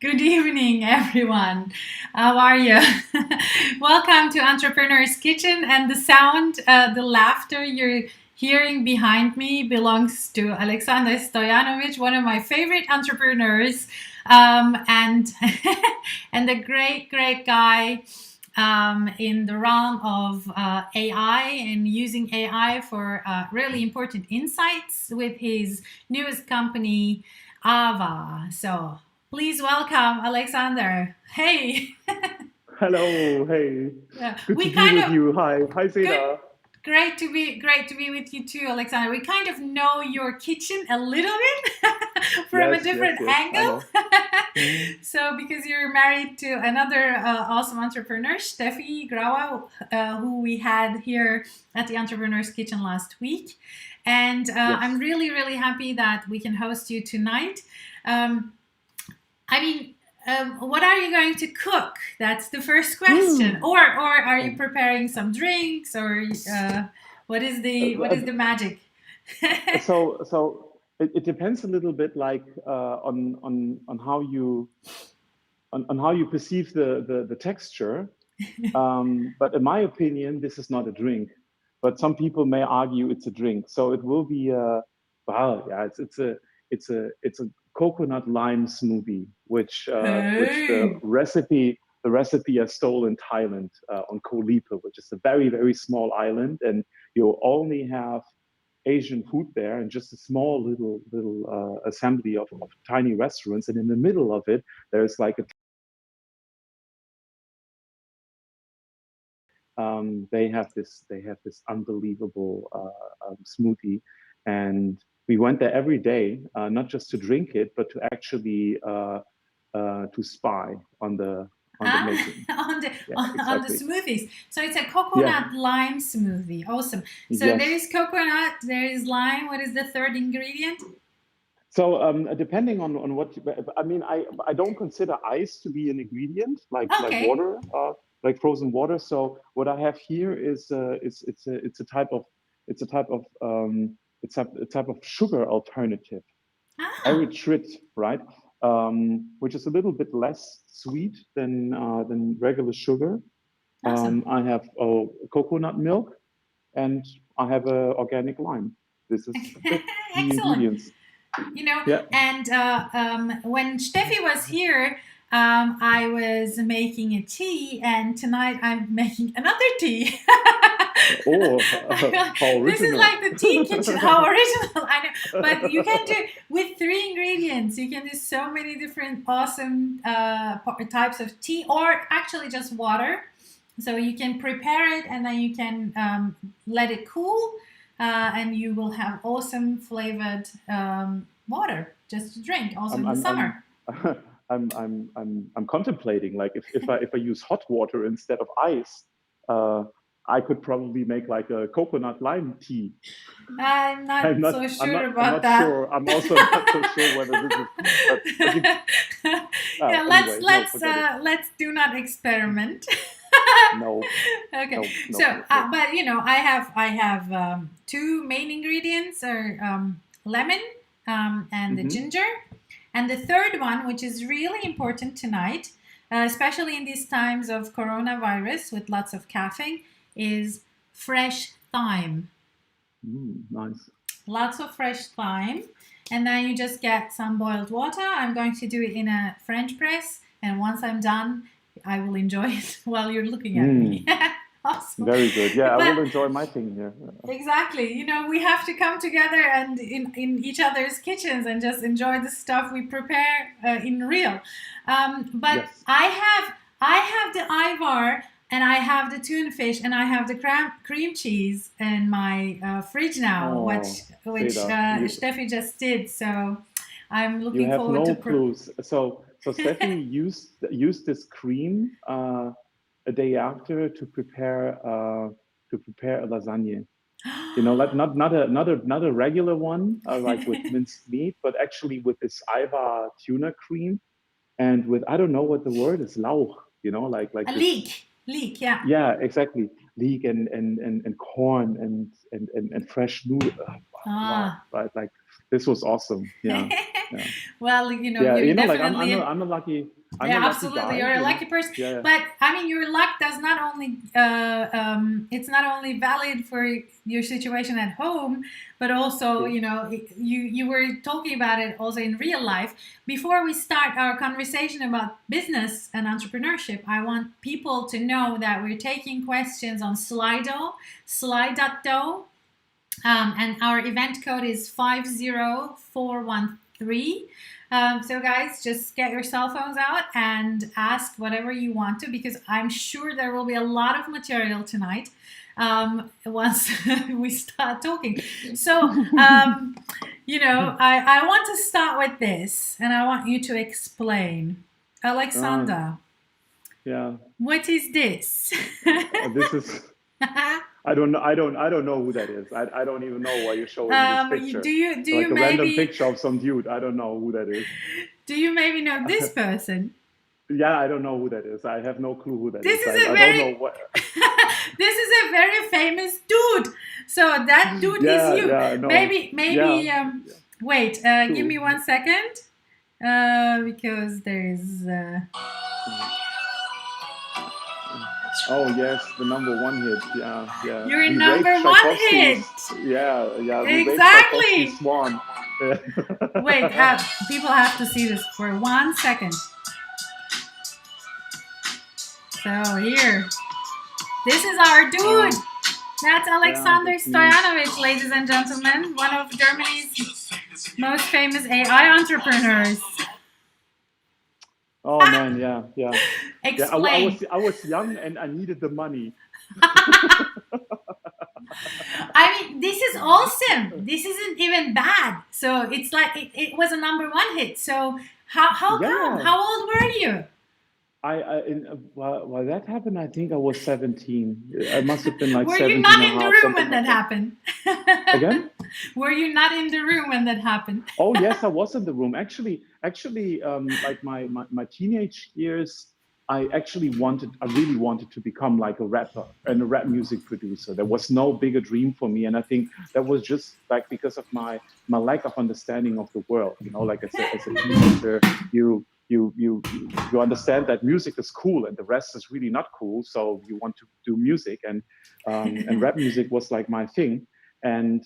Good evening, everyone. How are you? Welcome to Entrepreneur's Kitchen. And the sound, the laughter you're hearing behind me belongs to Aleksandar Stojanovic, one of my favorite entrepreneurs, and and a great guy in the realm of AI and using AI for really important insights with his newest company, AVA. So please welcome Aleksandar. Hey. Hello, hey, good to We be kind with of you. Hi, good. Zeta. Great to be with you too, Alexander. We kind of know your kitchen a little bit from a Yes, yes, different yes, I angle. know. Mhm. So, because you're married to another awesome entrepreneur, Steffi Grauer, who we had here at the Entrepreneur's Kitchen last week, and I'm Yes. really happy that we can host you tonight. Um, I mean, what are you going to cook? That's the first question. Hmm. Or are you Um, preparing some drinks? Or what is the uh, magic? so it depends a little bit, like on how you on how you perceive the texture. But in my opinion, this is not a drink. But some people may argue it's a drink. So it will be well, yeah, it's a coconut lime smoothie, which Oh, the recipe I stole in Thailand on Koh Lipe, which is a very small island, and you only have Asian food there, and just a small little assembly of tiny restaurants, and in the middle of it, there's like a they have this unbelievable smoothie, and we went there every day, not just to drink it, but to actually to spy on the ah, making. on the Yeah, on the exactly. smoothies. So it's a Yeah. coconut lime smoothie. Awesome. So there Yes. is coconut, there is lime. What is the third ingredient? So depending on what I mean, I don't consider ice to be an ingredient like Okay. water, like frozen water. So what I have here is it's a type of it's a type of a type of sugar alternative, Ah, erythrit, right? Which is a little bit less sweet than regular sugar. awesome. I have coconut milk, and I have organic lime. This is it. The Excellent. ingredients. you know Yeah. and when Steffi was here, I was making a tea, and tonight I'm making another tea. Oh, how This is original. like the tea kitchen. How original. I know. But you can do with three ingredients, you can do so many different awesome types of tea, or actually just water. So you can prepare it, and then you can let it cool, and you will have awesome flavored water just to drink, also I'm in the I'm I'm summer. I'm contemplating, like, if I use hot water instead of ice, uh, I could probably make like a coconut lime tea. I'm I'm not not so I'm sure not I'm about not that. sure. I'm also not so sure whether this is, but you Yeah, let's anyway, no, let's forget it. uh, let's do not experiment. No, Okay, no, so no, no, no. but I have two main ingredients are lemon and the Hmm. ginger, and the third one, which is really important tonight, especially in these times of coronavirus with lots of caffeine, is fresh thyme. Nice. Lots of fresh thyme, and then you just get some boiled water. I'm going to do it in a French press, and once I'm done, I will enjoy it while you're looking at me. Mm, Awesome. very good. Yeah, I But will enjoy my thing here. exactly, we have to come together and in each other's kitchens and just enjoy the stuff we prepare in real. But Yes. I have the ivar, and I have the tuna fish, and I have the cream cheese in my fridge now, which Oh, which Seda, Steffi just did. So I'm you looking have forward to no clues. So Steffi used this cream a day after to prepare a lasagna. You know, like not a regular one, like with minced meat, but actually with this Iva tuna cream, and with, I don't know what the word is, lauch. You know, like a this. leek, yeah. Yeah, exactly. Leek and corn and fresh noodle. Wow, Ah. right? Like, this was awesome. Yeah. Yeah. Well, you know, Yeah, you're like definitely I'm a lucky, yeah, lucky absolutely. guy, You're a you know. lucky person. Yeah. But I mean, your luck does not only it's not only valid for your situation at home, but also, True. you know, you were talking about it also in real life. Before we start our conversation about business and entrepreneurship, I want people to know that we're taking questions on Slido, Slido. And our event code is 50413. So, guys, just get your cell phones out and ask whatever you want to, because I'm sure there will be a lot of material tonight once we start talking. So, you know, I want to start with this, and I want you to explain. Aleksandar, Yeah. what is this? This is. I don't know. I don't know who that is. I don't even know why you're showing me this picture. Do Like you a random maybe picture of some dude. I don't know who that is. do you maybe know this person? Yeah, I don't know who that is. I have no clue who that This is. is a I don't know very what. this is a very famous dude. So that dude Yeah, is you. yeah, no. Maybe Yeah, wait, give me true. 1 second. Because there's Oh yes, the #1 hit. Yeah, yeah. your We number raped one hit. Tchaikovsky's. Yeah, yeah. We raped Exactly. Tchaikovsky's Swan. Wait, people have to see this for 1 second. So here, this is our dude. That's Yeah, Aleksandar that's me. Stojanovic, ladies and gentlemen, one of Germany's most famous AI entrepreneurs. Oh man, yeah, yeah, yeah. Explain. I was young and I needed the money. I mean, this is awesome. This isn't even bad. So it's like it was a number one hit. So how come? Yeah, How old were you? while that happened, I think I was 17. I must have been like Were you 17 not and a in the half, room something when that like that. happened? Again? Were you not in the room when that happened? Oh yes, I was in the room. Actually, like my teenage years, I really wanted to become like a rapper and a rap music producer. There was no bigger dream for me, and I think that was just like because of my lack of understanding of the world. You know, like as a teenager, you understand that music is cool and the rest is really not cool, so you want to do music, and rap music was like my thing. And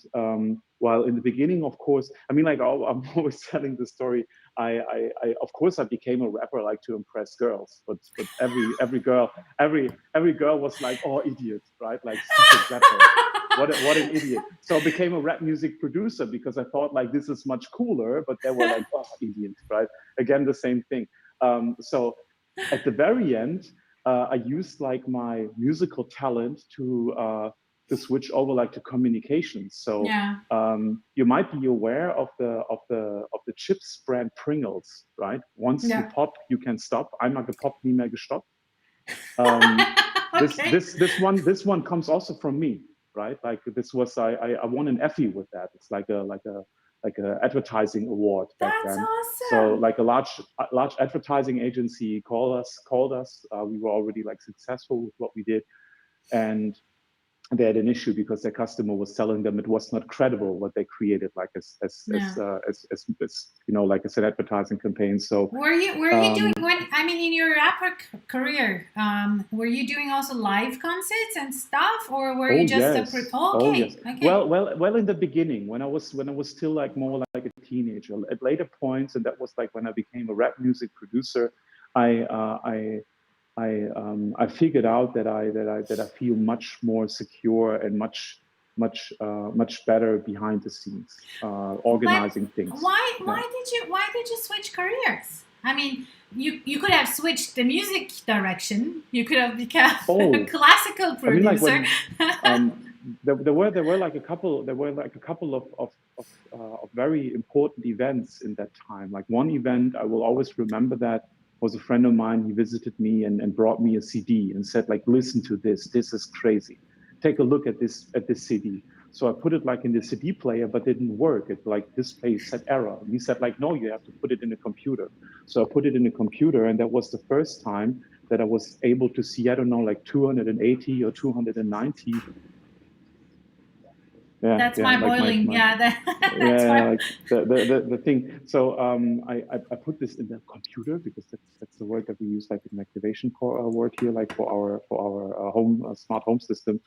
while in the beginning, of course, I mean, like I'm always telling the story. Of course, I became a rapper like to impress girls, but every girl was like, "Oh, idiot!" Right? Like secret rapper. What an idiot! So I became a rap music producer because I thought like this is much cooler. But they were like, "Oh, idiot!" Right? Again, the same thing. So at the very end, I used like my musical talent to switch over like to communications. So Yeah. you might be aware of the chips brand Pringles, right? Once you Yeah. pop, you can stop. Einmal gepoppt, nie mehr gestoppt. Okay. This one comes also from me, right? Like this was I won an Effie with that. It's like a advertising award back That's then. So awesome. like a large advertising agency called us. We were already like successful with what we did, and they had an issue because their customer was telling them it was not credible what they created, like Yeah. as you know, like as an advertising campaign. So Were you doing um, when I mean in your rapper career? Were you doing also live concerts and stuff, or were you oh just a yes, oh, oh okay, yes. okay. Well, in the beginning, when I was still like more like a teenager, at later points, and that was like when I became a rap music producer, I uh, I I figured out that I feel much more secure and much better behind the scenes, But organizing things. Yeah. why did you switch careers? I mean, you could have switched the music direction. You could have become a Oh, classical I mean, like producer. when there were like a couple of very important events in that time. Like one event, I will always remember that was a friend of mine. He visited me and brought me a CD and said like, listen to this. This is crazy. Take a look at this CD. So I put it like in the CD player, but it didn't work. It like display said error. And he said like, no, you have to put it in a computer. So I put it in a computer, and that was the first time that I was able to see, I don't know, like 280 or 290 Yeah, That's yeah, my like boiling. my Yeah, that's yeah, my. like the thing. So I put this in the computer because that's the word that we use like in activation word here, like for our home smart home system.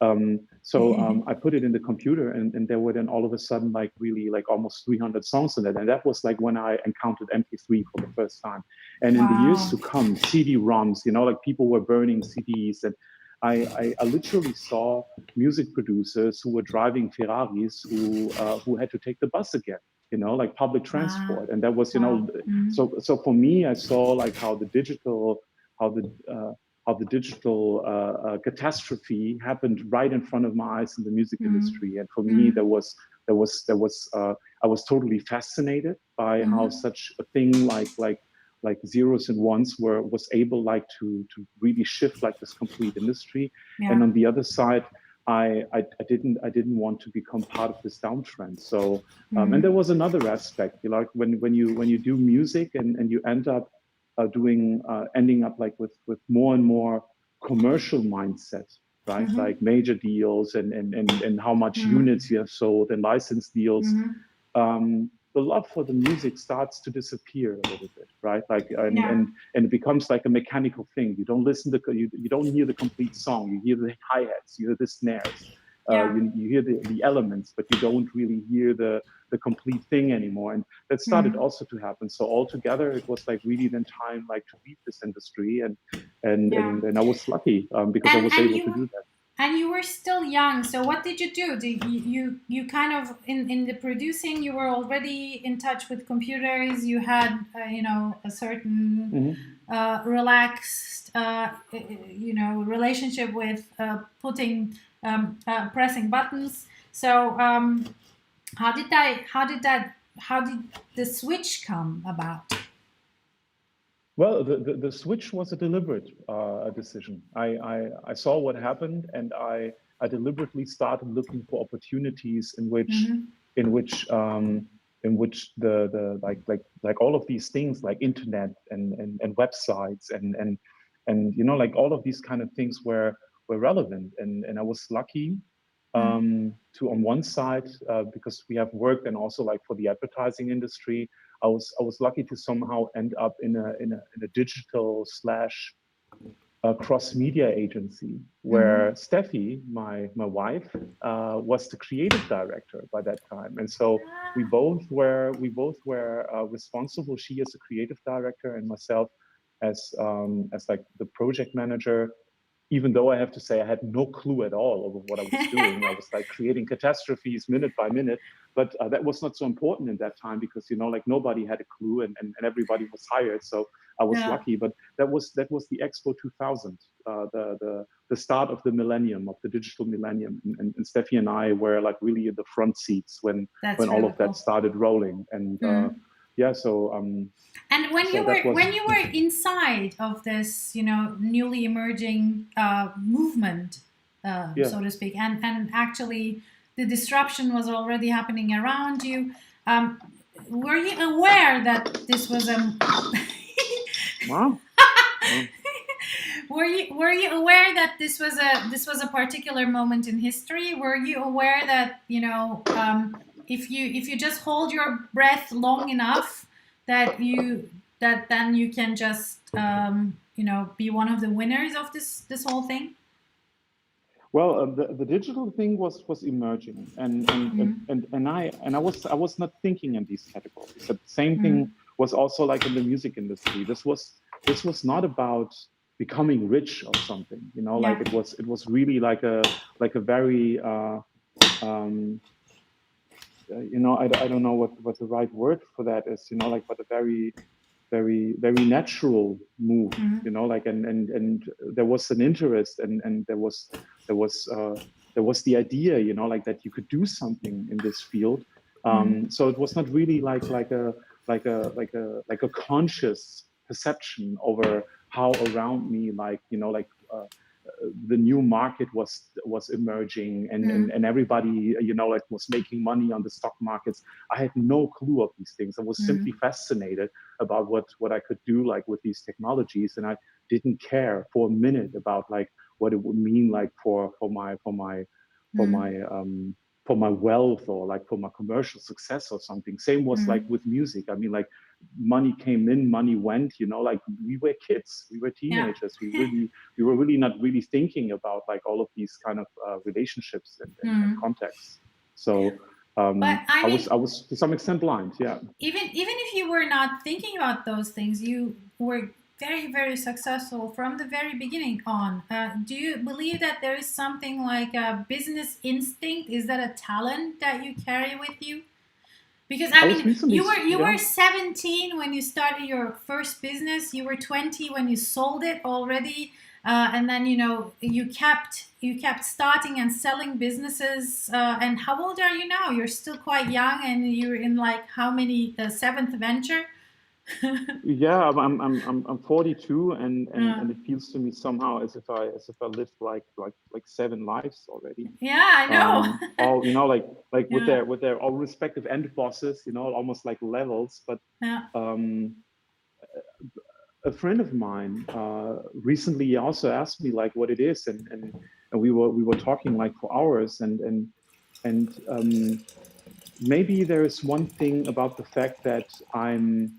I put it in the computer, and there were then all of a sudden like really like almost 300 songs in it, and that was like when I encountered MP3 for the first time. And in the years Wow. to come, CD-ROMs, like people were burning CDs, and I literally saw music producers who were driving Ferraris who had to take the bus again, like public Wow. transport. And that was, Wow. Mm. so for me, I saw like how the digital catastrophe happened right in front of my eyes in the music Mm. industry. And for me, Mm. I was totally fascinated by how Mm. such a thing like zeros and ones was able like to really shift like this complete industry. And Yeah. on the other side, I didn't want to become part of this downtrend. So and there Mm. was another aspect, like when you do music and you end up ending up like with more and more commercial mindset, right? Mm-hmm. Like major deals and how much Mm-hmm. units you have sold and license deals. Mm-hmm. The love for the music starts to disappear a little bit, right? Like Yeah. and it becomes like a mechanical thing. You don't listen to you don't hear the complete song. You hear the hi-hats, you hear the snares, Yeah. you hear the elements, but you don't really hear the complete thing anymore. And that started Mm. also to happen. So altogether, it was like really then time like to leave this industry, Yeah. and I was lucky because I And was and able to you do that. and you were still young. So what did you do? Did you kind of in the producing? You were already in touch with computers. You had a certain Mm-hmm. relaxed relationship with putting pressing buttons. So how did the switch come about? Well, the switch was a deliberate decision. I saw what happened, and I deliberately started looking for opportunities Mm-hmm. in which in which the like all of these things like internet and websites and like all of these kind of things were relevant, and I was lucky to on one side because we have worked and also like for the advertising industry. I was lucky to somehow end up in a digital slash cross media agency where Mm-hmm. Steffi, my wife, was the creative director by that time, and so Ah, we both were responsible. She as a creative director and myself as like the project manager, even though I have to say I had no clue at all over what I was doing. I was like creating catastrophes minute by minute, but that was not so important in that time because like nobody had a clue and everybody was hired. So I was yeah, lucky, but that was the Expo 2000, the start of the millennium, of the digital millennium, and Steffi and I were like really in the front seats when that's all really of that cool. started rolling, and Mm. yeah, And when so that was you yeah. were inside of this, newly emerging movement, Yeah. so to speak, and actually the disruption was already happening around you, um, were you aware that this was a Wow. Wow. were you aware that this was a particular moment in history? Were you aware that if you just hold your breath long enough that then you can just be one of the winners of this whole thing? Well, the digital thing was emerging, and I was not thinking in these categories. The same thing Mm, was also like in the music industry. This was not about becoming rich or something. Like yeah. it was really like a very um, I don't know what the right word for that is. Like but a very natural move. Mm, Like and there was an interest and there was there was the idea, like that you could do something in this field. mm, So it was not really like a conscious perception over how around me, like like the new market was emerging, and mm, everybody like was making money on the stock markets. I had no clue of these things. I was simply mm, fascinated about what I could do like with these technologies, and I didn't care for a minute about like what it would mean like for my mm, for my wealth or like for my commercial success or something. Same was like with music. I mean, like money came in, money went, you know, like we were kids, we were Yeah. teenagers. We were really not really thinking about like all of these kind of relationships and contexts. So But I I mean, was to some extent blind. Yeah. even if you were not thinking about those things, you were very successful from the very beginning on. Do you believe that there is something like a business instinct? Is that a talent that you carry with you? Because I I was mean, recently, you yeah. were 17 when you started your first business. You were 20 when you sold it already, and then you kept starting and selling businesses. And how old are you now? You're still quite young, and you're in like how many seventh venture? Yeah, I'm 42, Uh, and it feels to me somehow as if I lived like 7 lives already. yeah, I know. All, you know, like Yeah, with their all respective end bosses, you know, almost like levels. But yeah. um, a friend of mine recently also asked me like what it is, and we were talking like for hours, and maybe there is one thing about the fact that I'm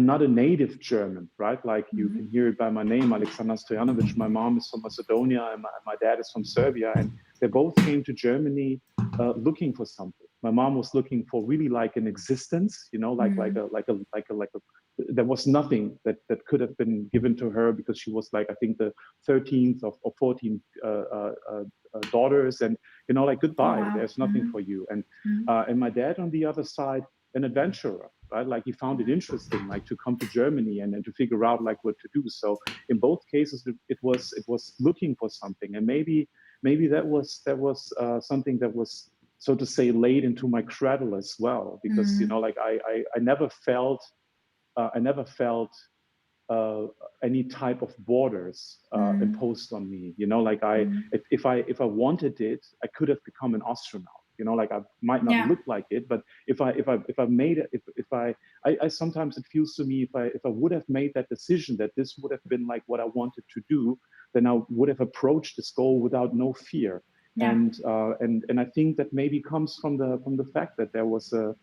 not a native German, right? Like you Hmm. can hear it by my name, Aleksandar Stojanovic. My mom is from Macedonia, and my dad is from Serbia, and they both came to Germany looking for something. My mom was looking for really like an existence, you know, Hmm. like a. There was nothing that could have been given to her because she was like I think the 13th of 14 daughters, and you know like Oh goodbye. wow. There's nothing Hmm. for you, Hmm. and my dad on the other side an adventurer, right? Like he found it interesting, like to come to Germany and to figure out like what to do. So in both cases, it was looking for something, and maybe that was something that was so to say laid into my cradle as well, because you Hmm. know like I never felt uh, any type of borders Hmm. imposed on me. You know, like Hmm. if I wanted it, I could have become an astronaut. You know, like I might not Yeah. look like it, but if I made it, if I sometimes it feels to me if I would have made that decision that this would have been like what I wanted to do, then I would have approached this goal without no fear. Yeah. And I think that maybe comes from the fact that there was a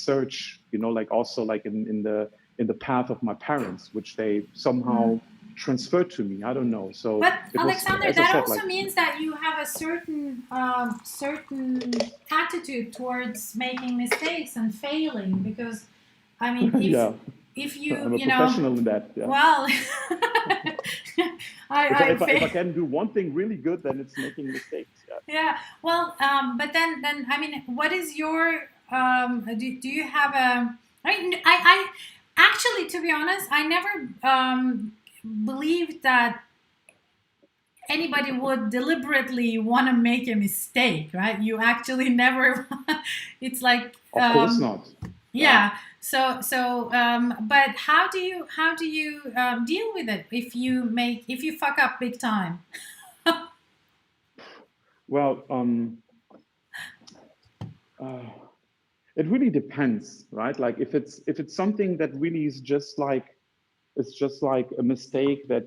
search, you know, like also like in the path of my parents, which they somehow transferred to me. I don't know. So But it was, Alexander, as I that said, like, also means that you have a certain attitude towards making mistakes and failing. Because, I mean, yeah, if you I'm a professional in that. Yeah. well, If I can do one thing really good, then it's making mistakes. Yeah. yeah. Well, but then I mean, what is your do you have a I actually, to be honest, I never believed that anybody would deliberately want to make a mistake, right? You actually never. It's like Of course not. Yeah. yeah. But how do you deal with it if you fuck up big time? Well, uh, it really depends, right? Like if it's something that really is just like it's just like a mistake that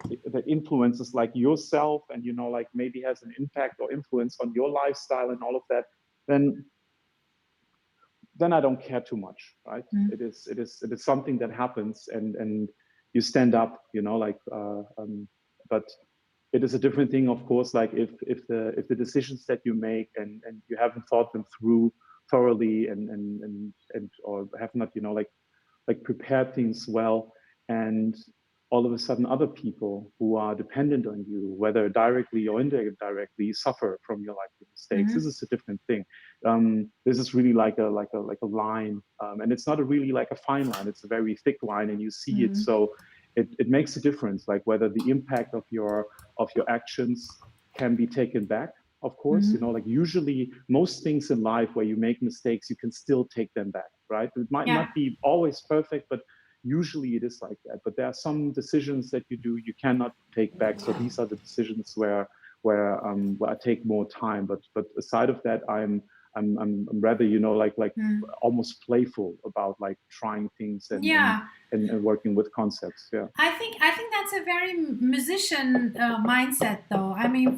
influences like yourself and you know like maybe has an impact or influence on your lifestyle and all of that, then I don't care too much, right? Mm, It is something that happens, and you stand up, you know, like. But it is a different thing, of course. Like if the decisions that you make and you haven't thought them through thoroughly and or have not, you know, like prepared things well, and all of a sudden other people who are dependent on you, whether directly or indirectly, suffer from your like your mistakes. This mm, is a different thing. This is really like a line, and it's not a really like a fine line. It's a very thick line, and you see it. mm, So it makes a difference, like whether the impact of your actions can be taken back. Of course, you mm. know, like usually most things in life where you make mistakes, you can still take them back, right? It might Yeah. not be always perfect, but usually it is like that. But there are some decisions that you do you cannot take back. So these are the decisions where I take more time. But aside of that, I'm rather, you know, like Mm. almost playful about like trying things Yeah. and working with concepts. Yeah. I think that's a very musician mindset, though. I mean,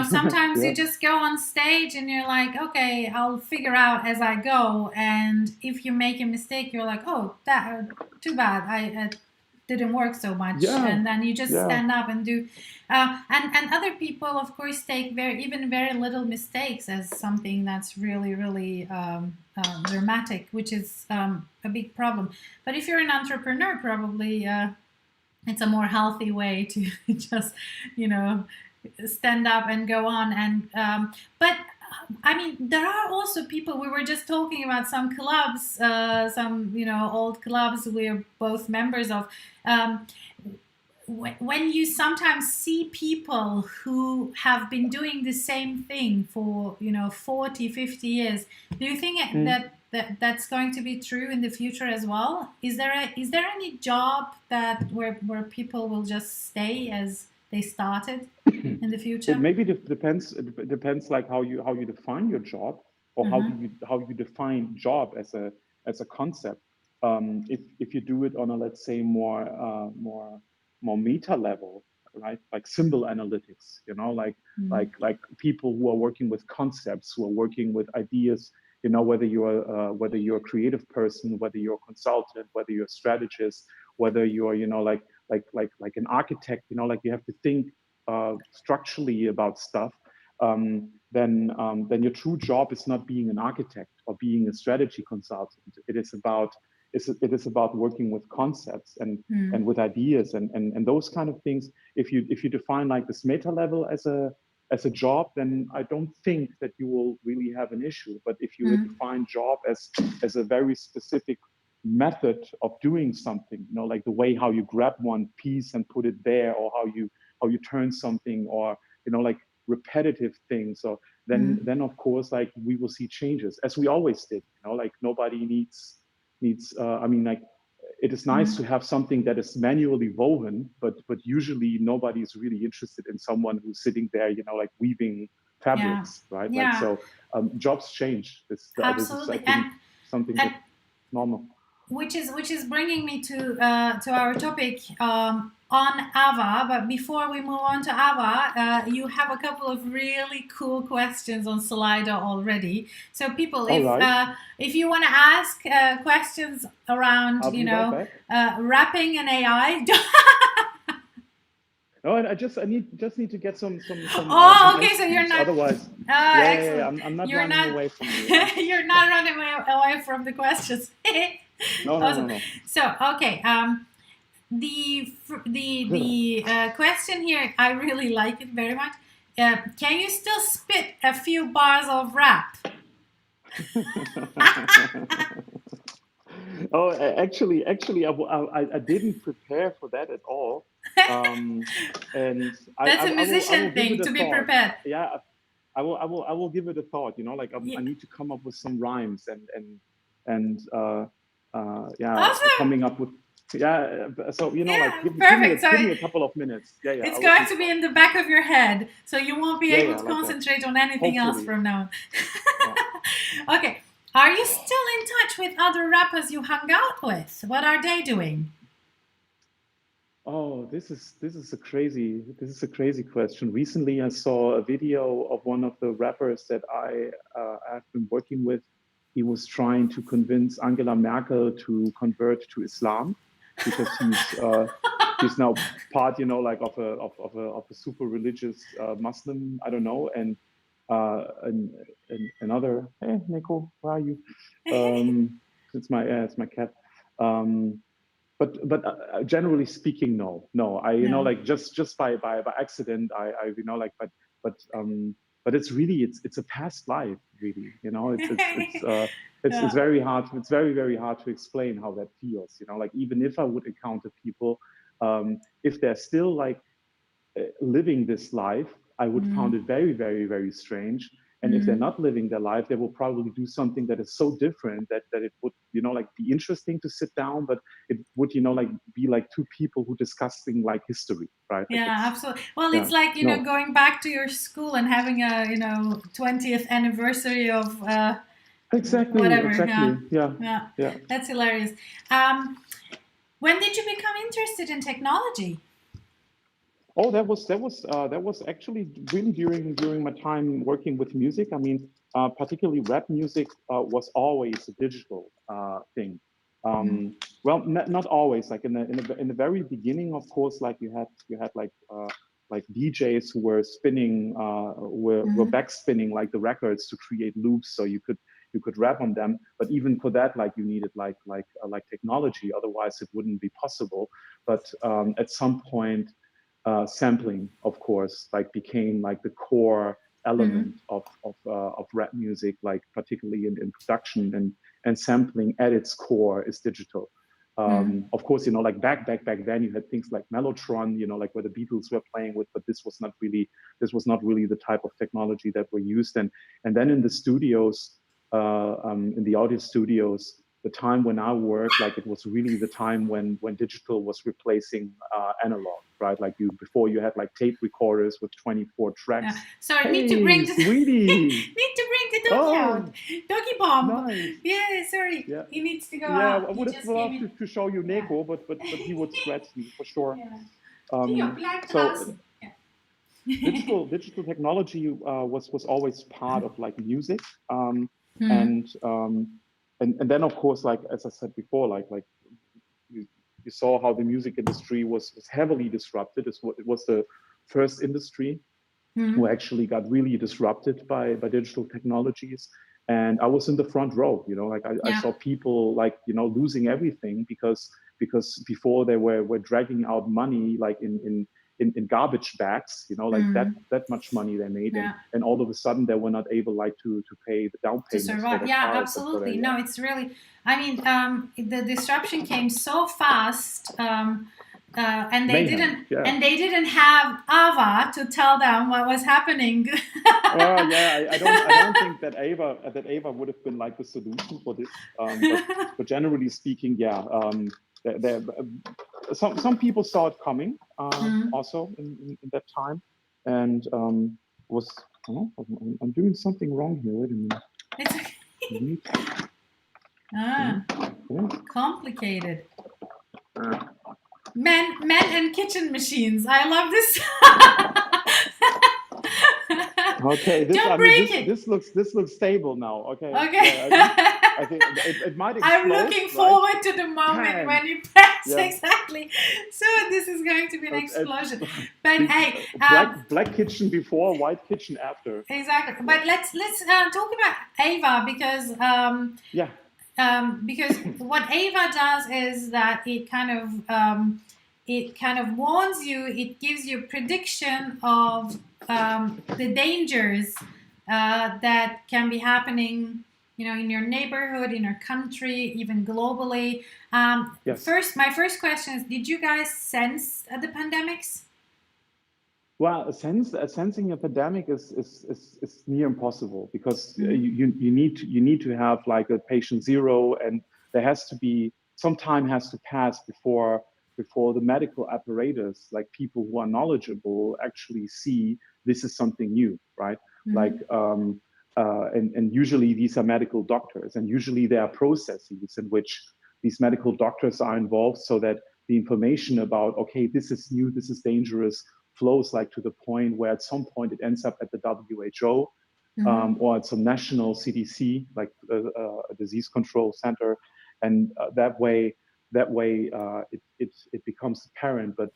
sometimes you Yeah. just go on stage and you're like, okay, I'll figure out as I go. And if you make a mistake, you're like, oh, that too bad. I didn't work so much. Yeah. And then you just Yeah. stand up and do. And other people, of course, take very little mistakes as something that's really, really dramatic, which is a big problem. But if you're an entrepreneur, probably it's a more healthy way to just, you know, stand up and go on. And but I mean, there are also people. We were just talking about some clubs, some old clubs we're both members of. Um, when you sometimes see people who have been doing the same thing for 40, 50 years, do you think Mm. that's going to be true in the future as well? Is there any job that where people will just stay as they started in the It future? maybe depends. It depends like how you define your job, or Mm-hmm. how you define job as a concept. If you do it on a, let's say, more meta level, right? Like symbol analytics, like people who are working with concepts, who are working with ideas. Whether you're a creative person, whether you're a consultant, whether you're a strategist, whether you're like an architect. Like you have to think structurally about stuff. Then your true job is not being an architect or being a strategy consultant. It is about working with concepts and with ideas and those kind of things. If you define like this meta level as a job, then I don't think that you will really have an issue. But if you Mm-hmm. define job as a very specific method of doing something, like the way how you grab one piece and put it there, or how you turn something, or like repetitive things. So then of course, like, we will see changes, as we always did. Like nobody needs I mean, like, it is nice Mm-hmm. to have something that is manually woven, but usually nobody is really interested in someone who's sitting there, like weaving Yeah, fabrics, right? Like, yeah, so jobs change. This is, I absolutely. think, and something and that's normal. which is bringing me to our topic on AVA. But before we move on to AVA, you have a couple of really cool questions on Slido already. So people, All right, if you want to ask questions around I'll be right back. wrapping an AI. No, I just need to get some Oh, okay. So you're empties. not. Otherwise, yeah, yeah, yeah. Excellent. I'm not You're running not. away from you. Yeah. You're not running away from the questions. No, no, no, Awesome. no. So okay. The question here, I really like it very much. Can you still spit a few bars of rap? Oh, actually, I didn't prepare for that at all. And I, That's I, a I will I will musician give it thing a to be thought. prepared. Yeah, I will give it a thought. Like, Yeah. I need to come up with some rhymes and yeah, Awesome. coming up with, yeah. So, like, Yeah, give me perfect. So give me a couple of minutes. Yeah, yeah, it's I will going think to be about in it. the back of your head, so you won't be Yeah, able yeah, to like that. concentrate on anything else Hopefully, from now yeah. on. Okay. Are you still in touch with other rappers you hung out with? What are they doing? Oh, this is a crazy question. Recently, I saw a video of one of the rappers that I have been working with. He was trying to convince Angela Merkel to convert to Islam, because he's now part, like, of a super religious Muslim. I don't know. And another. Hey, Nico, where are you? It's my cat. Um, but generally speaking, no. I, No. like, just by accident, like, but it's really, it's a past life, really. It's Yeah. very hard. It's very, very hard to explain how that feels. Like, even if I would encounter people, if they're still, like, living this life, I would find it Mm, very, very, very strange. And if they're mm. not living their life, they will probably do something that is so different that it would, like, be interesting to sit down, but it would, like, be like two people who discussing, like, history, right? Like, Yeah, it's, absolutely. Well, yeah, it's like, no, going back to your school and having a, 20th anniversary of exactly, whatever. Yeah. exactly, yeah, Yeah. yeah. That's hilarious. Um, when did you become interested in technology? Oh, that was actually really during my time working with music. I mean, particularly rap music was always a digital thing. Mm, Well, not always. Like in the very beginning, of course, like you had like DJs who were spinning were mm, back spinning like the records to create loops, so you could rap on them. But even for that, like you needed like technology, otherwise it wouldn't be possible. But at some point sampling, of course, like became like the core mm, element of rap music, like particularly in production and sampling at its core is digital. mm, Of course, like back then, you had things like Mellotron, like where the Beatles were playing with, but this was not really the type of technology that were used. And then in the studios, in the audio studios, the time when I worked, like it was really the time when digital was replacing analog, right? Like before you had like tape recorders with 24 yeah. tracks. Sorry, need to Hey, bring the sweetie. need to bring the doggy out. Oh, Doggy bomb. nice. Yeah, sorry. Yeah. He needs to go Yeah, out. I He would have just came loved to, in. to show you Yeah. Neko, but he would scratch me for sure. Yeah. Ja, Um, bleib so draußen. Ja. digital technology was always part of like music, Mhm. and and then of course, like as I said before, like you, you saw how the music industry was heavily disrupted. It was the first industry who Mhm. actually got really disrupted by digital technologies. And I was in the front row, like I Yeah. saw people like, losing everything because before they were dragging out money like in garbage bags, like that Mhm. that much money they made, and Yeah. and all of a sudden they were not able like to pay the down To payments for survive. their Yeah, cars or for their absolutely. No, it's really. I mean, the disruption came so fast, and they mayhem. didn't Yeah. and they didn't have AVA to tell them what was happening. Yeah, I don't think that AVA would have been like the solution for this. But generally speaking, yeah, some people saw it coming Mm. also in that time, and was oh, I'm doing something wrong here. Wait a minute. It's okay. Delete. Ah, Okay. complicated. Men and kitchen machines. I love this. Okay, this Don't I mean break this it. this looks stable now. Okay, Okay. I think it might I'm explode, looking right? forward to the moment Bang. when you press Yeah. exactly. So this is going to be an explosion. But Be- hey, black kitchen before, white kitchen after. exactly. Yeah. But let's talk about Ava Yeah. because what Ava does is that it kind of warns you. It gives you prediction of the dangers that can be happening, in your neighborhood, in your country, even globally. Yes. My first question is: did you guys sense the pandemics? Well, sensing a pandemic is near impossible because Mm-hmm. you need to have like a patient zero, and there has to be some time has to pass before the medical apparatus, like people who are knowledgeable, actually see this is something new, right? Like Mm-hmm. and usually these are medical doctors, and usually there are processes in which these medical doctors are involved, so that the information about, okay, this is new, this is dangerous, flows like to the point where at some point it ends up at the WHO, Mm-hmm. or at some national CDC, like a disease control center, and that way it becomes apparent. But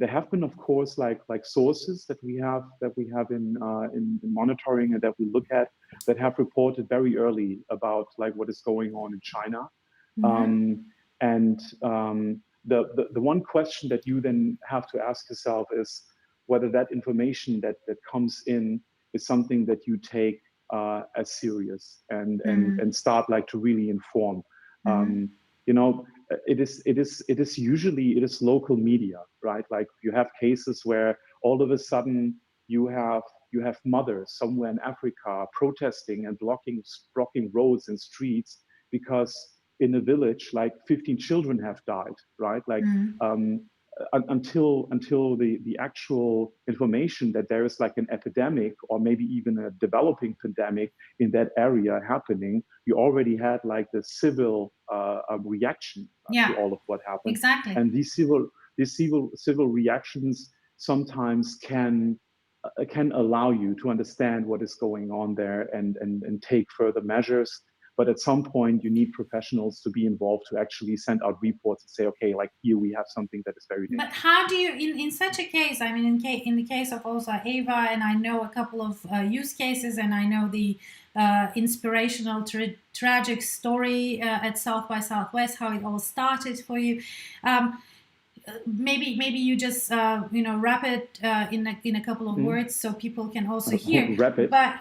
there have been, of course, like sources that we have in monitoring and that we look at, that have reported very early about like what is going on in China. Mm-hmm. And the one question that you then have to ask yourself is whether that information that comes in is something that you take as serious, and start like to really inform. Mm-hmm. Um, you know, it is usually it is local media, right? Like you have cases where all of a sudden you have mothers somewhere in Africa protesting and blocking roads and streets because in a village like 15 children have died, right? Like Mm-hmm. until the actual information that there is like an epidemic or maybe even a developing pandemic in that area happening, you already had like the civil reaction to Yeah, all of what happened. exactly. And these civil reactions sometimes can allow you to understand what is going on there and take further measures. But at some point, you need professionals to be involved to actually send out reports and say, okay, like here we have something that is very But dangerous. how do you, in such a case, I mean, in the case of also AVA, and I know a couple of use cases, and I know the inspirational, tragic story at South by Southwest, how it all started for you. Maybe you just wrap it in a couple of words so people can also hear. Rapid. But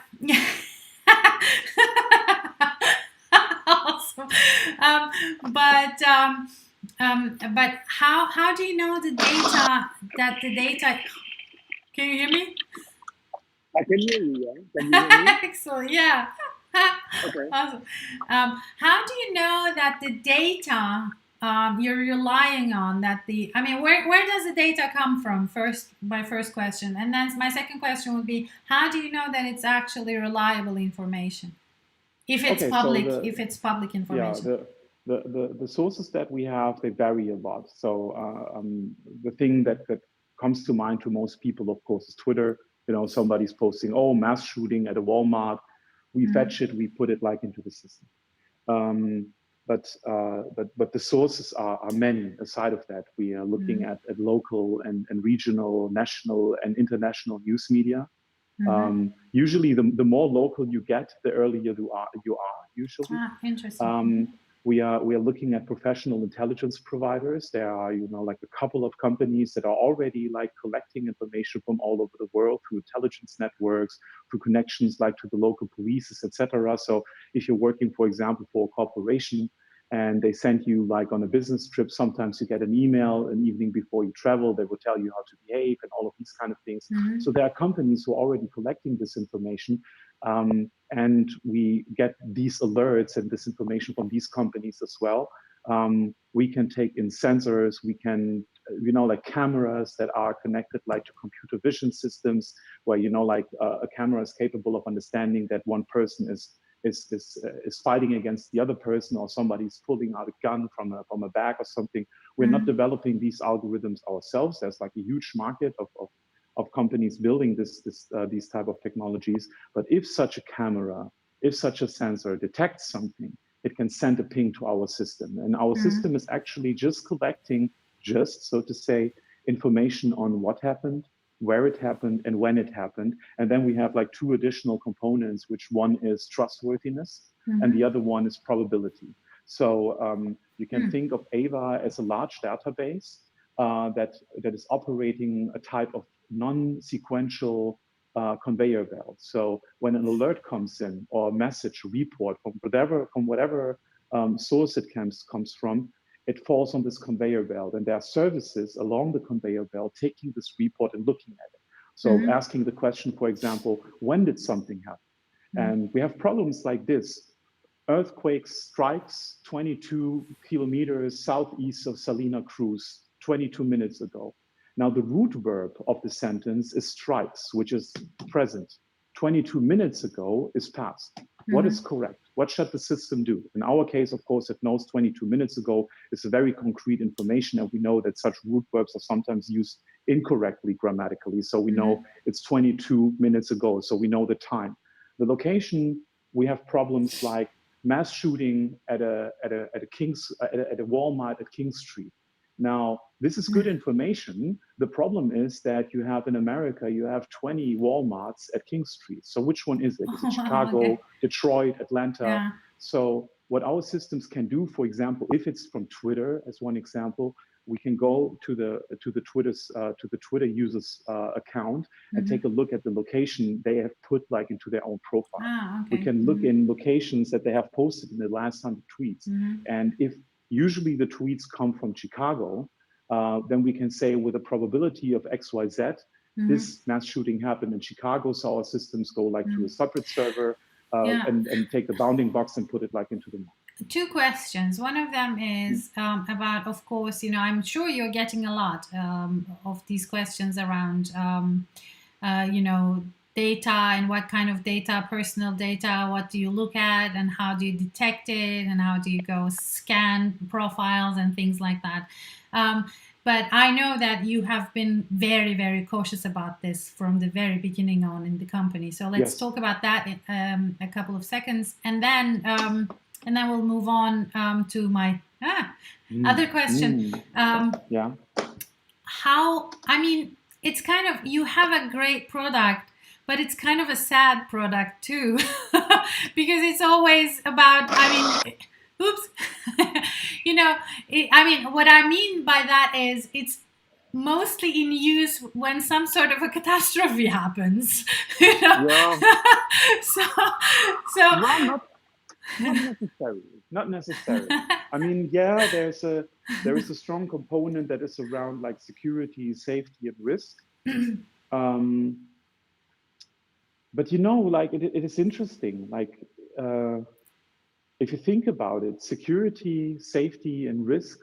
awesome. But how do you know the data Can you hear me? I can hear you. Yeah? Can you hear me? Excellent. Yeah. Okay. Awesome. How do you know that the data you're relying on, where does the data come from? My first question, and then my second question would be, how do you know that it's actually reliable information? If it's public, if it's public information. Yeah, the sources that we have, they vary a lot. So the thing that comes to mind to most people, of course, is Twitter. Somebody's posting, oh, mass shooting at a Walmart. We fetch it, we put it like into the system. But the sources are many. Aside of that, we are looking at local and regional, national and international news media. Usually, the more local you get, the earlier you are. Usually, Interesting. we are looking at professional intelligence providers. There are like a couple of companies that are already like collecting information from all over the world through intelligence networks, through connections like to the local police, etc. So if you're working, for example, for a corporation, and they send you like on a business trip, sometimes you get an email an evening before you travel. They will tell you how to behave and all of these kind of things. So there are companies who are already collecting this information, and we get these alerts and this information from these companies as well. We can take in sensors, we can, like cameras that are connected like to computer vision systems, where like a camera is capable of understanding that one person is fighting against the other person, or somebody's pulling out a gun from a bag or something. We're not developing these algorithms ourselves. There's like a huge market of companies building these type of technologies. But if such a camera, if such a sensor detects something, it can send a ping to our system. And our system is actually just collecting, so to say, information on what happened, where it happened, and when it happened. And then we have like two additional components, which one is trustworthiness and the other one is probability. So you can think of AVA as a large database that is operating a type of non-sequential conveyor belt. So when an alert comes in, or a message report from whatever source it comes from, it falls on this conveyor belt, and there are services along the conveyor belt taking this report and looking at it. So asking the question, for example, when did something happen? And we have problems like this. Earthquake strikes 22 kilometers southeast of Salina Cruz 22 minutes ago. Now, the root verb of the sentence is strikes, which is present. 22 minutes ago is past. What is correct? What should the system do? In our case, of course, it knows 22 minutes ago is a very concrete information, and we know that such root verbs are sometimes used incorrectly grammatically. So we know it's 22 minutes ago, so we know the time. The location, we have problems like mass shooting at a Walmart at King Street. Now, this is good information. The problem is that you have in America, you have 20 Walmarts at King Street. So which one is it? Is it Chicago, Detroit, Atlanta? Yeah. So what our systems can do, for example, if it's from Twitter, as one example, we can go to the Twitter users account and take a look at the location they have put like into their own profile. We can look in locations that they have posted in the last 100 tweets. And if usually the tweets come from Chicago, then we can say with a probability of XYZ, this mass shooting happened in Chicago. So our systems go like to a separate server and take the bounding box and put it like into the map. Two questions. One of them is about, of course, I'm sure you're getting a lot of these questions around, data and what kind of data, personal data, what do you look at and how do you detect it and how do you go scan profiles and things like that. but I know that you have been very, very cautious about this from the very beginning on in the company. So let's Yes. talk about that in a couple of seconds, and then we'll move on to my other question. Yeah. How, I mean, it's kind of, you have a great product, but it's kind of a sad product too, because it's always about, I mean, oops, I mean, what I mean by that is it's mostly in use when some sort of a catastrophe happens, you know. Yeah. so, so, Well, not necessarily. Not necessarily. I mean, yeah, there is a strong component that is around like security, safety, and risk. Um, but like it is interesting. Like if you think about it, security, safety, and risk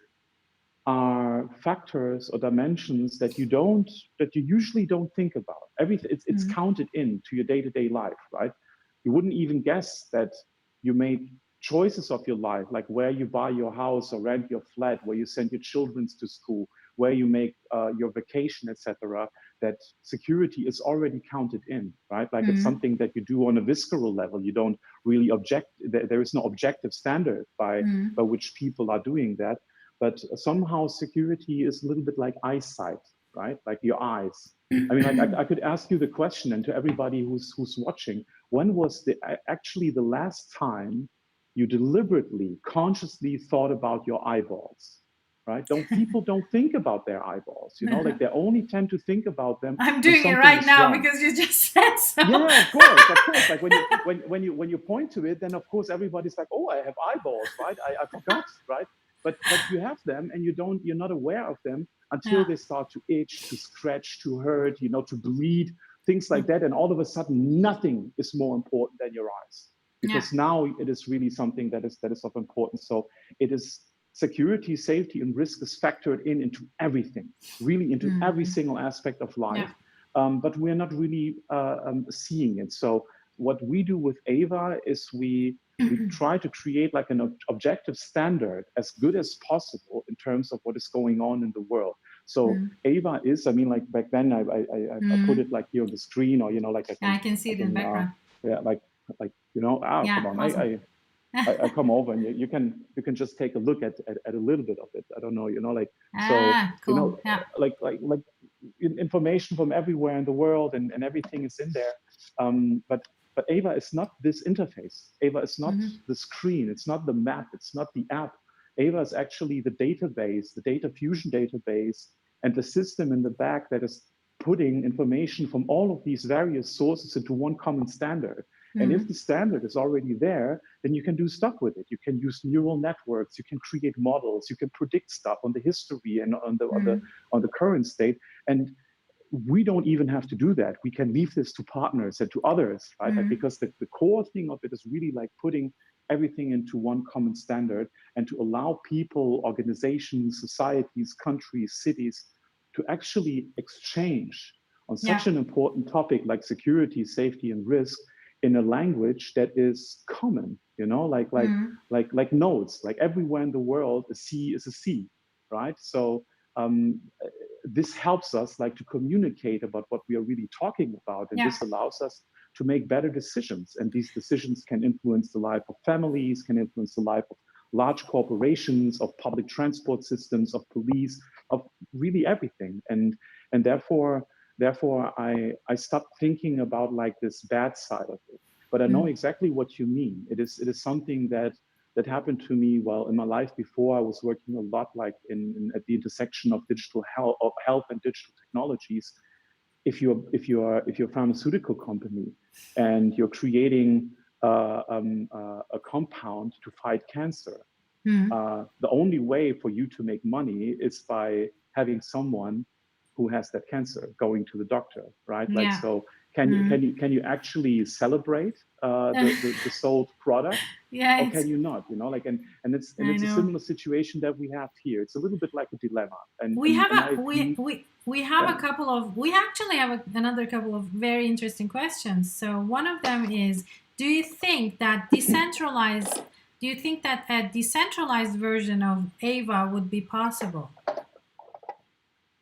are factors or dimensions that you usually don't think about. Everything it's counted into your day-to-day life, right? You wouldn't even guess that you made choices of your life, like where you buy your house or rent your flat, where you send your children to school, where you make your vacation, etc. That security is already counted in, right? Like it's something that you do on a visceral level. You don't really object. There is no objective standard by which people are doing that. But somehow security is a little bit like eyesight, right? Like your eyes. I mean, like I could ask you the question, and to everybody who's watching, when was actually the last time you deliberately, consciously thought about your eyeballs? Right? People don't think about their eyeballs, like they only tend to think about them I'm when doing it something right is now wrong. because you just said so. Yeah, of course, of course. Like when you point to it, then of course everybody's like, oh, I have eyeballs, right? I forgot, right? But you have them, and you're not aware of them until Yeah. they start to itch, to scratch, to hurt, to bleed, things like that. And all of a sudden, nothing is more important than your eyes, Yeah. because now it is really something that is of importance. So it is security, safety, and risk is factored into everything, really into every single aspect of life. Yeah. But we're not really seeing it. So what we do with AVA is we try to create like an objective standard as good as possible in terms of what is going on in the world. So AVA is, I mean, like back then I put it like here on the screen, or like Yeah, I can see I it in the can background. yeah, like come Yeah, on, awesome. I come over, and you can just take a look at a little bit of it. I don't know, like, so Cool. Yeah. like information from everywhere in the world, and everything is in there. But AVA is not this interface. AVA is not the screen. It's not the map. It's not the app. AVA is actually the database, the data fusion database, and the system in the back that is putting information from all of these various sources into one common standard. And if the standard is already there, then you can do stuff with it. You can use neural networks. You can create models. You can predict stuff on the history and on the current state. And we don't even have to do that. We can leave this to partners and to others, right? Like, because the core thing of it is really like putting everything into one common standard, and to allow people, organizations, societies, countries, cities to actually exchange on Yeah. such an important topic like security, safety, and risk in a language that is common, like nodes, like everywhere in the world, a C is a C, right? So um, this helps us like to communicate about what we are really talking about, and Yeah. this allows us to make better decisions, and these decisions can influence the life of families, can influence the life of large corporations, of public transport systems, of police, of really everything. And therefore I stopped thinking about like this bad side of it. But I know exactly what you mean. It is something that happened to me while in my life before. I was working a lot like at the intersection of digital health and digital technologies. If you're a pharmaceutical company and you're creating a compound to fight cancer, the only way for you to make money is by having someone who has that cancer going to the doctor, right? Like, Yeah. so can you actually celebrate the sold product, Yeah, or can you not? Like, and I it's a know. similar situation that we have here. It's a little bit like a dilemma, and We have I agree. we have a Yeah. couple of we actually have another couple of very interesting questions. So one of them is, do you think that a decentralized version of AVA would be possible?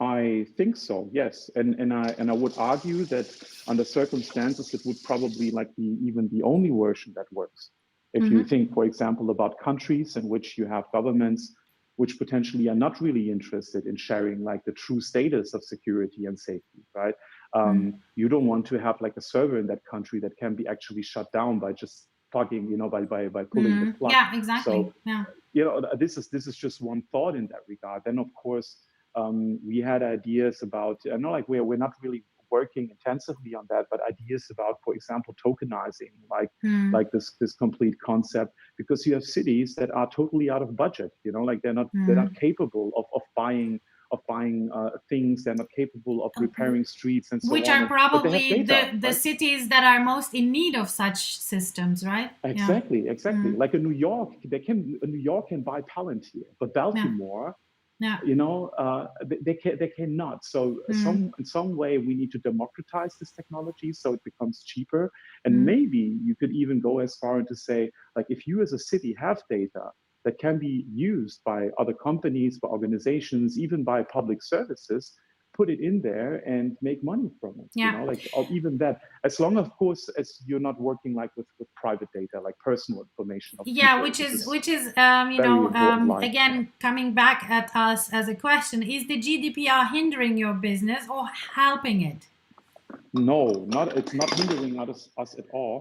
I think so, yes, and I would argue that under circumstances it would probably like be even the only version that works. If you Mm-hmm. think, for example, about countries in which you have governments which potentially are not really interested in sharing like the true status of security and safety, right? You don't want to have like a server in that country that can be actually shut down by just plugging, by pulling the Mm-hmm. plug. Yeah, exactly. So Yeah. this is just one thought in that regard. Then of course we had ideas about, I know like we're not really working intensively on that, but ideas about, for example, tokenizing Mm-hmm. like this complete concept, because you have cities that are totally out of budget, like they're not capable of buying things, they're not capable of repairing streets and so Which on, are but they have probably data, the right? cities that are most in need of such systems, right? Yeah. Exactly. Mm. Like in New York, New York can buy Palantir, but Yeah. Baltimore, Yeah. they cannot. So Mm. in some way we need to democratize this technology so it becomes cheaper. And Mm. maybe you could even go as far as to say, like, if you as a city have data that can be used by other companies, by organizations, even by public services, put it in there and make money from it, Yeah. like, or even that, as long, of course, as you're not working like with private data, like personal information of Yeah, people. which This is is very important line. Yeah. again coming back at us as a question: is the GDPR hindering your business or helping it? No, it's not hindering us at all.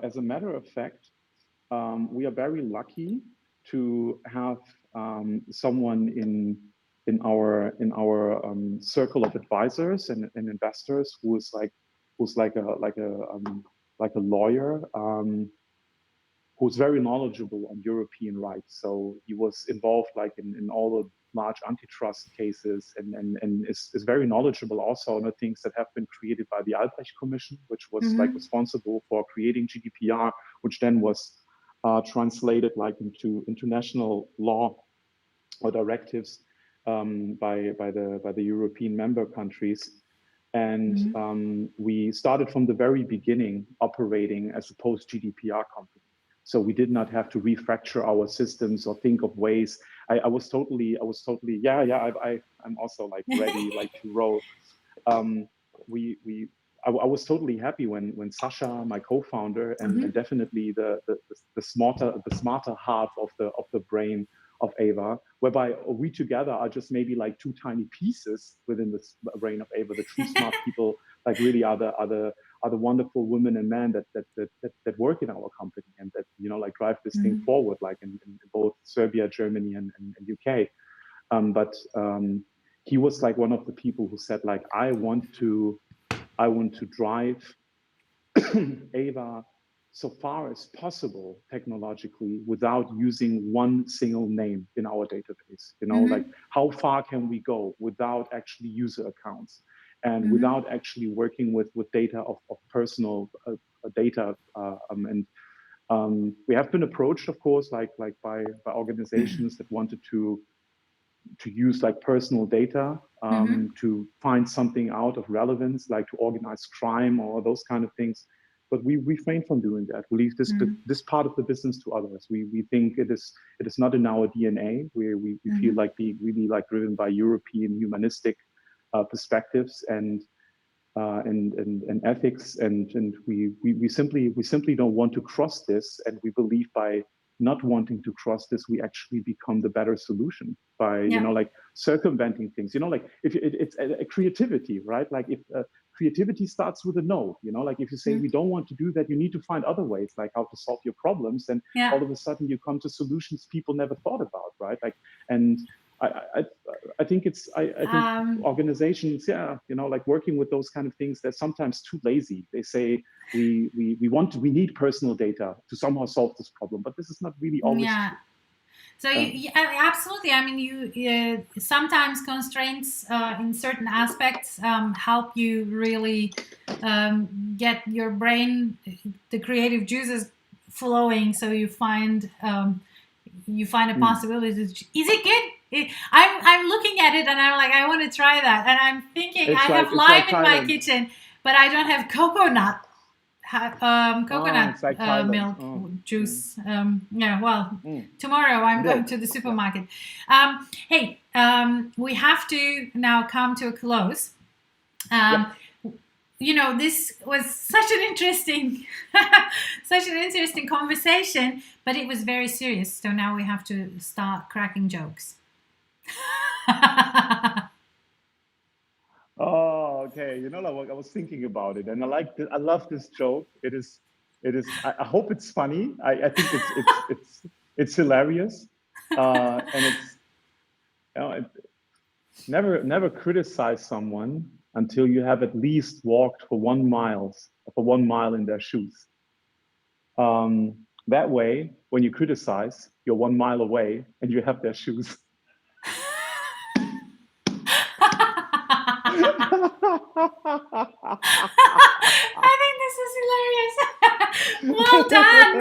As a matter of fact, we are very lucky to have someone in our circle of advisors and investors who's like a lawyer, who's very knowledgeable on European rights. So he was involved like in all the large antitrust cases, and is very knowledgeable also on the things that have been created by the Albrecht Commission, which was like Mm-hmm. responsible for creating GDPR, which then was translated like into international law or directives by the European member countries. And Mm-hmm. we started from the very beginning operating as a post GDPR company. So we did not have to refactor our systems or think of ways. I'm also like ready, like to roll. Um, I was totally happy when Sasha, my co-founder, and Mm-hmm. definitely the smarter half of the brain of AVA, whereby we together are just maybe like two tiny pieces within the brain of AVA. The true smart people, like, really are the wonderful women and men that work in our company, and that like drive this thing Mm-hmm. forward, like in both Serbia, Germany, and UK. But he was like one of the people who said, like, I want to drive AVA so far as possible technologically without using one single name in our database. Like, Mm-hmm. how far can we go without actually user accounts and Mm-hmm. without actually working with data of personal data? And we have been approached, of course, like by organizations that wanted to use like personal data Mm-hmm. to find something out of relevance, like to organize crime or those kind of things. But we refrain from doing that. We leave this part of the business to others. We think it is not in our DNA. We feel Mm-hmm. like being really like driven by European humanistic perspectives and ethics, and we simply don't want to cross this, and we believe by not wanting to cross this we actually become the better solution by Yeah. like circumventing things, like if it's a creativity, right? Like, if creativity starts with a no, like if you say Mm. we don't want to do that, you need to find other ways, like how to solve your problems, and Yeah. all of a sudden you come to solutions people never thought about, right? Like, and I, I, I think I think Um, organizations, yeah, like working with those kind of things, they're sometimes too lazy. They say we need personal data to somehow solve this problem, but this is not really always yeah. true. So yeah, absolutely. I mean, you sometimes constraints in certain aspects help you really get your brain, the creative juices flowing. So you find a Mm. possibility. Is it good? I'm looking at it and I'm like, I want to try that. And I'm thinking I It's have like lime in my Thailand. kitchen, but I don't have coconut. coconut it's like Thailand. milk Oh. juice. Yeah, well, Mm. tomorrow I'm going Milk. to the Yeah. supermarket. Hey, we have to now come to a close. Yep. This was such an interesting, such an interesting conversation, but it was very serious. So now we have to start cracking jokes. Oh, okay. You know, like, I was thinking about it, and I love this joke. It is. I hope it's funny. I think it's hilarious, and it's never criticize someone until you have at least walked for 1 mile in their shoes. That way, when you criticize, you're 1 mile away and you have their shoes. I think this is hilarious. Well done.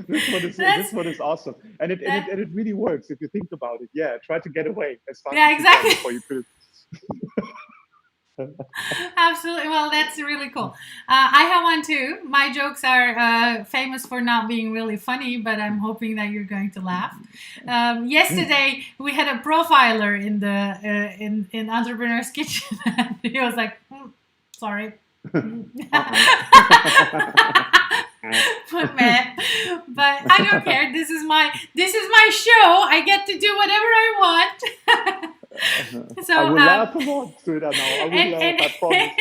This one is awesome, and it really works if you think about it. Yeah, try to get away as fast Yeah, as you can exactly. before you could. Absolutely. Well, that's really cool. I have one too. My jokes are famous for not being really funny, but I'm hoping that you're going to laugh. Yesterday, we had a profiler in the in Entrepreneur's Kitchen. He was like, "Sorry." But I don't care. This is my show. I get to do whatever I want. So I will laugh a lot to that now. I will laugh, I promise.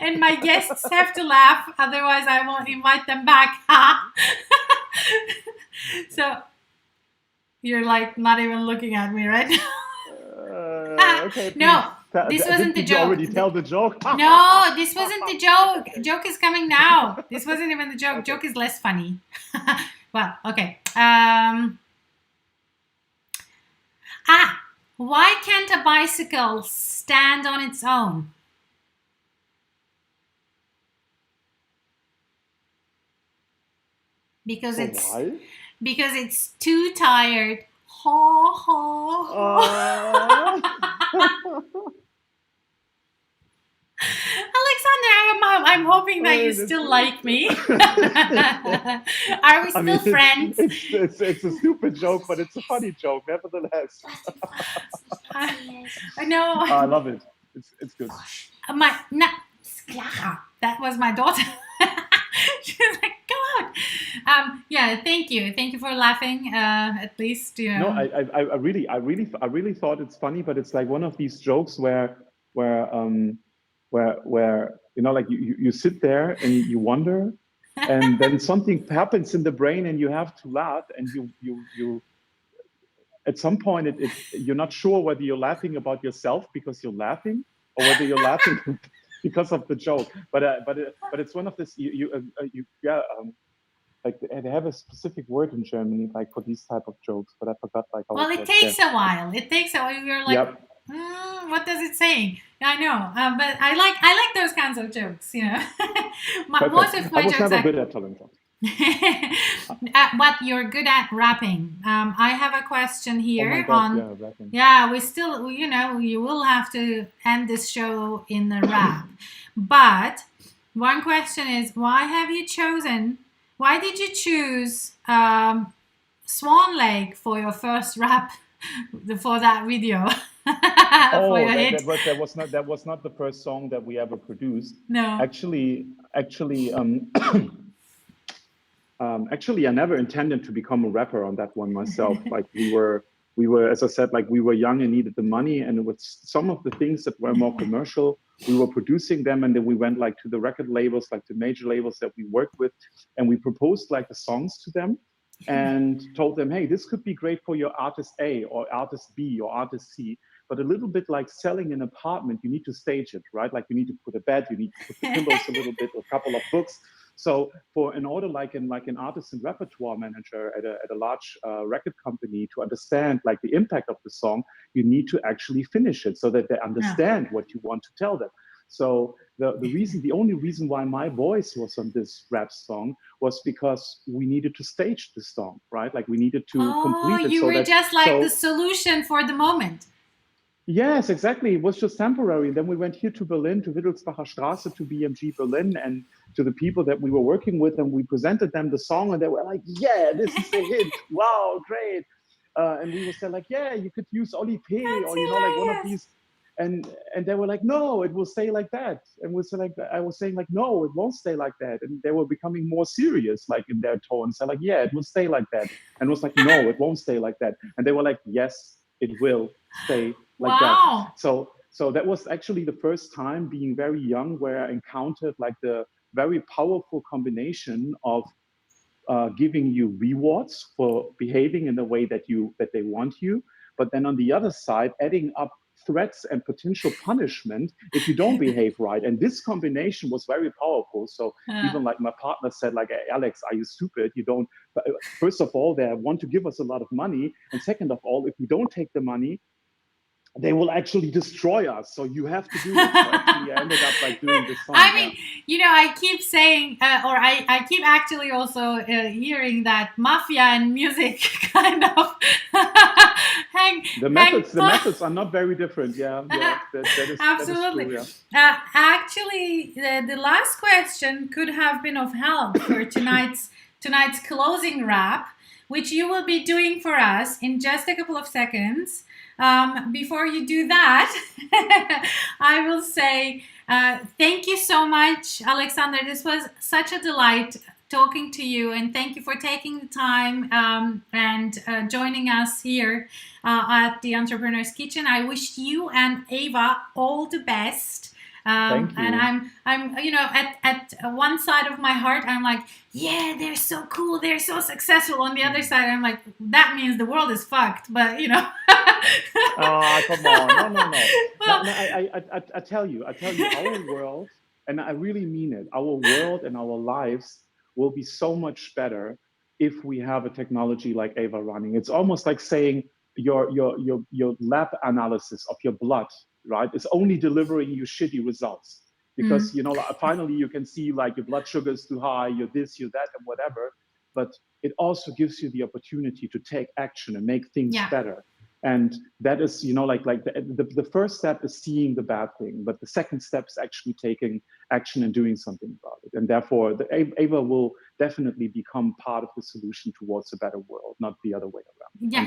And my guests have to laugh, otherwise I won't invite them back. So you're like not even looking at me right now. Okay. No, this wasn't the Did joke. you already tell the joke? No, this wasn't the joke. Joke is coming now. This wasn't even the joke. Okay. Joke is less funny. Well, okay. Why can't a bicycle stand on its own? Because Why? it's too tired. Ho ho. Alexander, I'm hoping that you still like me. Are we still friends? It's a stupid joke, but it's a funny joke, nevertheless. I know. I love it. It's good. That was my daughter. She was like, "Go out." Yeah, thank you for laughing. At least you know. No, I really thought it's funny, but it's like one of these jokes where you know, like you sit there and you wonder, and then something happens in the brain and you have to laugh, and you at some point you're not sure whether you're laughing about yourself because you're laughing or whether you're laughing because of the joke. But it's one of this like they have a specific word in Germany like for these type of jokes, but I forgot like how. Well, it takes a while. It takes a while. You're like, Yep. What does it say? I know, but I like those kinds of jokes. You know, most of my I was jokes. never good at telling jokes. But you're good at rapping. I have a question here Oh my God, yeah, rapping. we still, you will have to end this show in a rap. But one question is, why did you choose Swan Lake for your first rap for that video? Oh, For your hit? that was not the first song that we ever produced. No. Actually, I never intended to become a rapper on that one myself. Like we were, as I said, like we were young and needed the money, and with some of the things that were more commercial, we were producing them, and then we went like to the record labels, like the major labels that we worked with, and we proposed like the songs to them, and told them, hey, this could be great for your artist A or artist B or artist C. But a little bit like selling an apartment, you need to stage it, right? Like you need to put a bed, you need to put the pillows a little bit, a couple of books. So in order, like an artist and repertoire manager at a large record company to understand like the impact of the song, you need to actually finish it so that they understand what you want to tell them. So the only reason why my voice was on this rap song was because we needed to stage the song, right? Like we needed to complete it. You were just like the solution for the moment. Yes, exactly. It was just temporary. Then we went here to Berlin, to Wittelsbacher Straße, to BMG Berlin, to the people that we were working with, and we presented them the song, and they were like, "Yeah, this is a hit! Wow, great!" And we were saying like, "Yeah, you could use Oli P, That's or like one of hilarious. these." And they were like, "No, it will stay like that." And we said like, I was saying like, "No, it won't stay like that." And they were becoming more serious, like in their tones. They're like, "Yeah, it will stay like that." And it was like, "No, it won't stay like that." And they were like, "Yes, it will stay like that." Wow. So that was actually the first time, being very young, where I encountered like the very powerful combination of giving you rewards for behaving in the way that they want you, but then on the other side, adding up threats and potential punishment if you don't behave right. And this combination was very powerful. So Uh, even like my partner said, like, "Hey, Alex, are you stupid? You don't." First of all, they want to give us a lot of money, and second of all, if we don't take the money, they will actually destroy us. So you have to do it. So actually, I ended up like doing this song. I mean, I keep saying, or I keep actually also hearing that mafia and music kind of hang. The methods are not very different. Yeah, Absolutely. That is true. Yeah. Actually, the last question could have been of help for tonight's closing wrap, which you will be doing for us in just a couple of seconds. Before you do that, I will say thank you so much, Aleksandar. This was such a delight talking to you, and thank you for taking the time and joining us here at the Entrepreneur's Kitchen. I wish you and Ava all the best. Thank you. And I'm at one side of my heart, I'm like, yeah, they're so cool, they're so successful. On the other side, I'm like, that means the world is fucked. But Oh, come on, no. Well, no, I tell you, our world, and I really mean it, our world and our lives will be so much better if we have a technology like AVA running. It's almost like saying your lab analysis of your blood, right, is only delivering you shitty results because finally you can see like your blood sugar is too high, you're this, you're that, and whatever. But it also gives you the opportunity to take action and make things better. And that is, like the first step is seeing the bad thing, but the second step is actually taking action and doing something about it. And therefore, the AVA will definitely become part of the solution towards a better world, not the other way around. Yeah,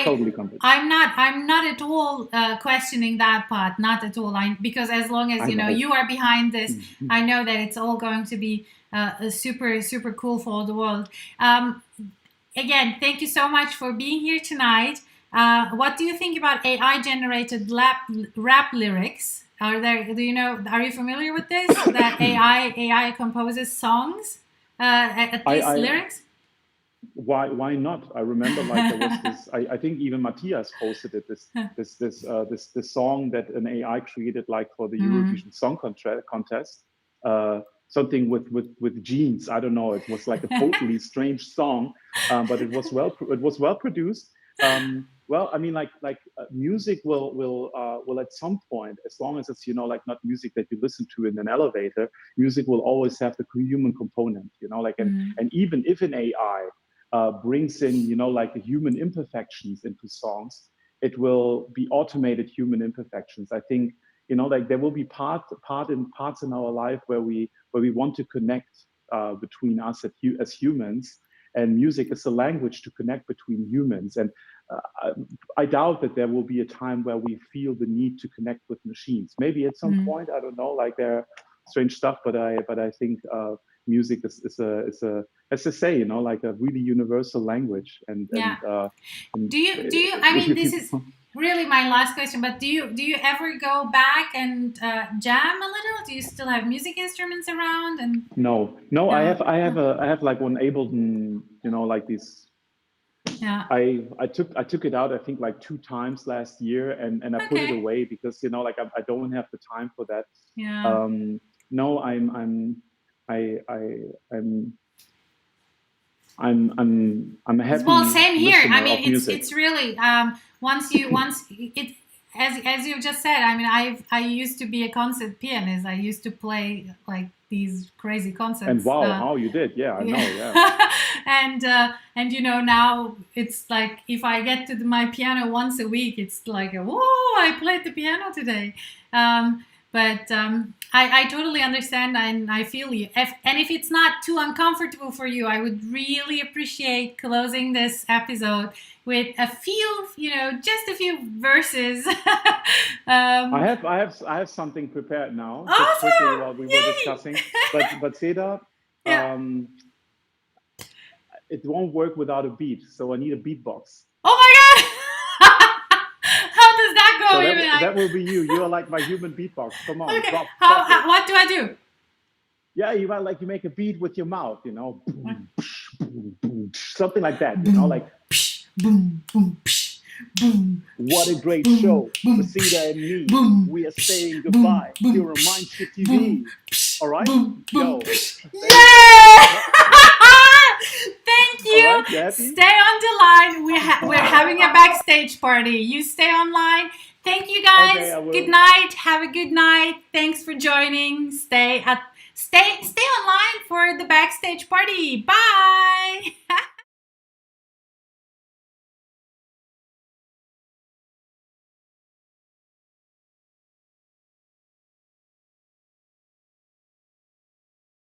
Totally convinced. I'm not at all questioning that part, not at all. Because as long as you are behind this, I know that it's all going to be super, super cool for the world. Again, thank you so much for being here tonight. What do you think about AI-generated rap lyrics? Are you familiar with this? That AI composes songs, at least lyrics? Why not? I remember like there was this. I think even Matthias posted it. This song that an AI created like for the Eurovision Song Contest. Something with jeans. I don't know. It was like a totally strange song, but it was well produced. Well, I mean, music will at some point, as long as it's like not music that you listen to in an elevator, music will always have the human component. And even if an AI brings in like the human imperfections into songs, it will be automated human imperfections. I think there will be parts in our life where we want to connect between us as humans. And music is a language to connect between humans. And I doubt that there will be a time where we feel the need to connect with machines. Maybe at some point, I don't know, like there are strange stuff, but I think music is a, as I say, like a really universal language. And do you? I mean, this is really my last question. But do you ever go back and jam a little? Do you still have music instruments around? And no. I have like one Ableton, like these. Yeah. I took it out, I think like 2 times last year, and I put it away because like I don't have the time for that. Yeah. No, I'm happy. Well, same here. I mean, it's really once it, as you just said. I mean, I used to be a concert pianist. I used to play like these crazy concerts. And wow, how you did? Yeah, I know. Yeah. and now it's like if I get to my piano once a week, it's like whoa, I played the piano today. But I totally understand and I feel you. If it's not too uncomfortable for you, I would really appreciate closing this episode with a few, just a few verses. um, I have something prepared now, just quickly awesome! while we were Yay! discussing. But Seda, Yeah. it won't work without a beat, so I need a beatbox. Oh my god! How does that go? So Even that will be you. You are like my human beatbox. Come on, okay. drop it. What do I do? Yeah, you make a beat with your mouth, something like that, like Boom, boom, psh, boom. what a great boom, show. Boom, Vasida and me, boom, we are saying boom, goodbye. boom, Here on Mindship TV. boom, All right? boom, Yo. Yeah! Thank you. All right, you happy? Stay on the line. We're having a backstage party. You stay online. Thank you guys. Okay, good night. Have a good night. Thanks for joining. Stay online for the backstage party. Bye.